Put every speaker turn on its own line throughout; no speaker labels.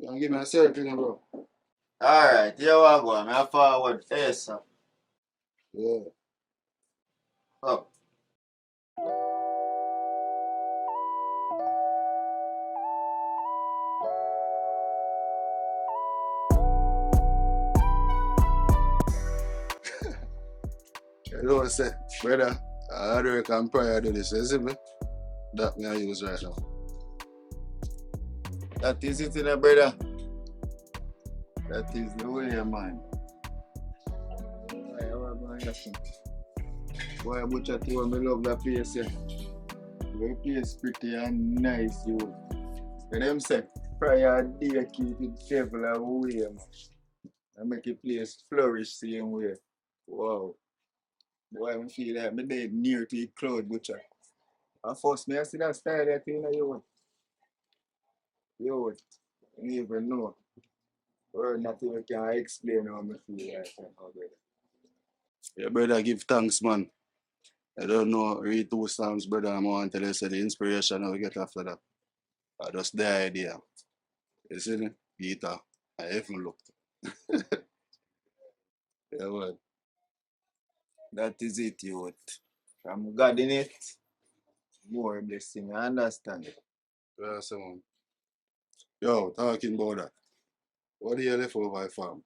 You give me a circle, bro.
Alright, here we go. I'm forward face up.
Yeah.
Up.
You know what I say, brother? I do reckon prior to this, you see me? That me I use right now.
That is it, brother. That is the way, man. Boy, butcher told me love that place, yeah. The place pretty and nice, you. And them say, prior day keep it devil away, man. I make a place flourish same way. Wow. Boy, I feel like me dead near to the cloud butcher. And first, me I see that style that you know, you even know. Or nothing I can explain how me feel like that, brother.
Yeah, brother, give thanks, man. I don't know, read two songs, brother. I'm going to tell you say the inspiration I get after that. Just the idea. You see me? Guitar. I even looked. Yeah, man.
That is it, youth. From God in it, more blessing. I understand it.
Yeah, so, man. Yo, talking about that. What do you left over my farm?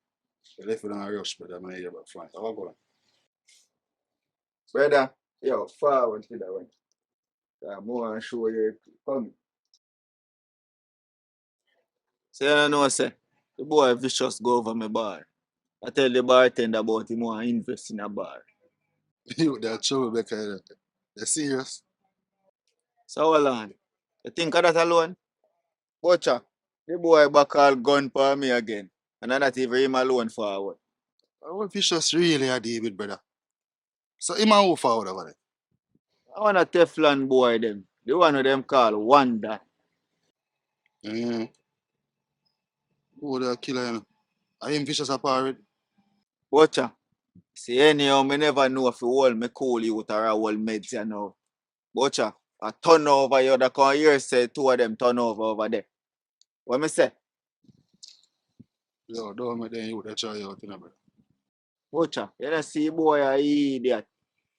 You left it on a rush, brother. I'm here about fine. How about
Brother, yo, forward to that one. I'm more show you coming. So you know, say, the boy vicious go over my bar. I tell the bartender about him want to invest in a bar.
you? That troublemaker. You serious?
So hold on. You think of that alone? Butcher, the boy back all gun for me again. And I'm not even him alone forward.
I want fish just really a David, brother. So him and who forward over there?
I want a Teflon boy them. The one of them call Wanda.
Mm. Who the killer, you know? I am vicious apart.
Butcher, see anyhow, me never know if you hold me cool you with a hold meds, you know. Butcher, I turn over you, the can hear say two of them turn over there. What me say?
Yo, don't make them you that try out, you know, brother.
Butcher, you don't see boy a idiot.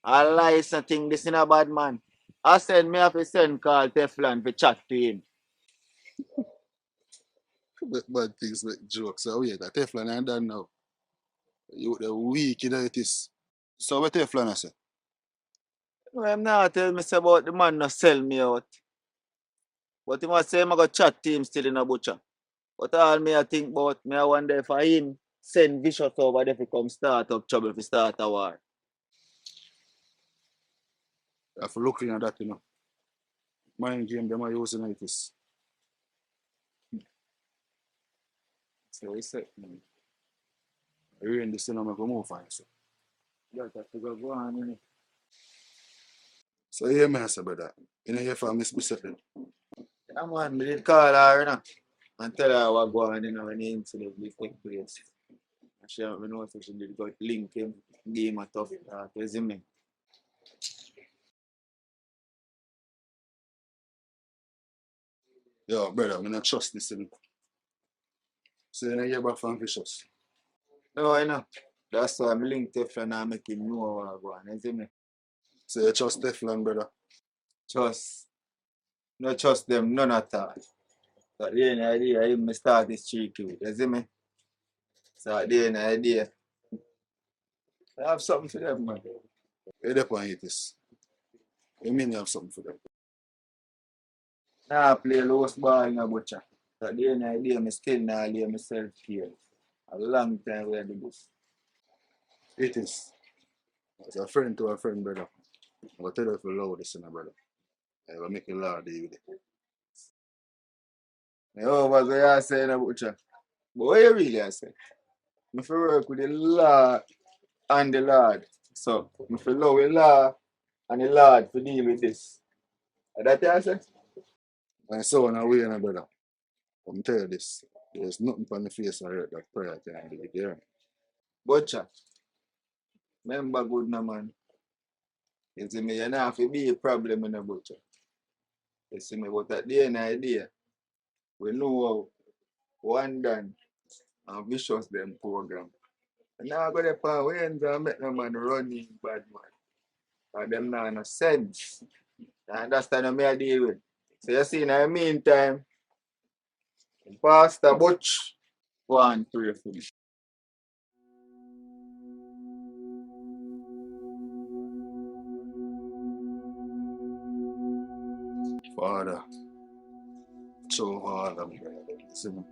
I lie something this in a bad man. I send me have to send call Teflon to chat to him.
Bad things like jokes. So yeah, that Teflon ain't done now. You the weak, you know it is. So what Teflon I say?
No, him now tell me say about the man not sell me out. But he must say I go chat to him still in a butcher. But all me I think about, me I wonder if I him send Vicious over there to come start up trouble to start a war.
I have to look at that, you know. Mind game, them are using it is.
So he said,
I read this, you know, I go move on. So,
you have to go on, you know.
so yeah, man, I say, brother. You know, here for me specific.
Yeah, man, me did call her, you know, and tell her what go on, you know, when the incident will take place. And she let me know if she did got link him, give him a tough talk, you see me?
Yo, brother, I don't trust this, you know. So you know, hear about from Vicious.
No, you know, that's why I link Teflon and make him know what go on, you see me?
So you trust Teflon, brother.
Trust, no trust them, none at all. So at the end of the day, I even start this cheeky, you see me? So at the end of the day, I have something for them, man.
You depend on this. You mean you have something for them.
Now I play lost ball in a butcher. So at the end of the day, I still not lay myself here. A long time we do this.
It is. As a friend to a friend, brother. I will tell you if you love this, you know, brother. I will make you laugh deal with it.
I over there I say in a butcher. But what you really I say? I feel work with the law and the Lord. So I feel love the law and the Lord to deal with this. And that I say?
And so on our way, you know, brother. I'm tell you this. There's nothing on the face of earth that prayer can do. Yeah.
Butcher. Remember good no man. You see me, you not have to be a problem in a butcher. You see me, but at the end of the day, we know how one done, and vicious them program. And now I go there for wins and make them man running bad man. And them now no sense. You understand what me I deal with? So you see in the meantime, Pastor Butch, go and pray for me.
Father, show all of them. See me?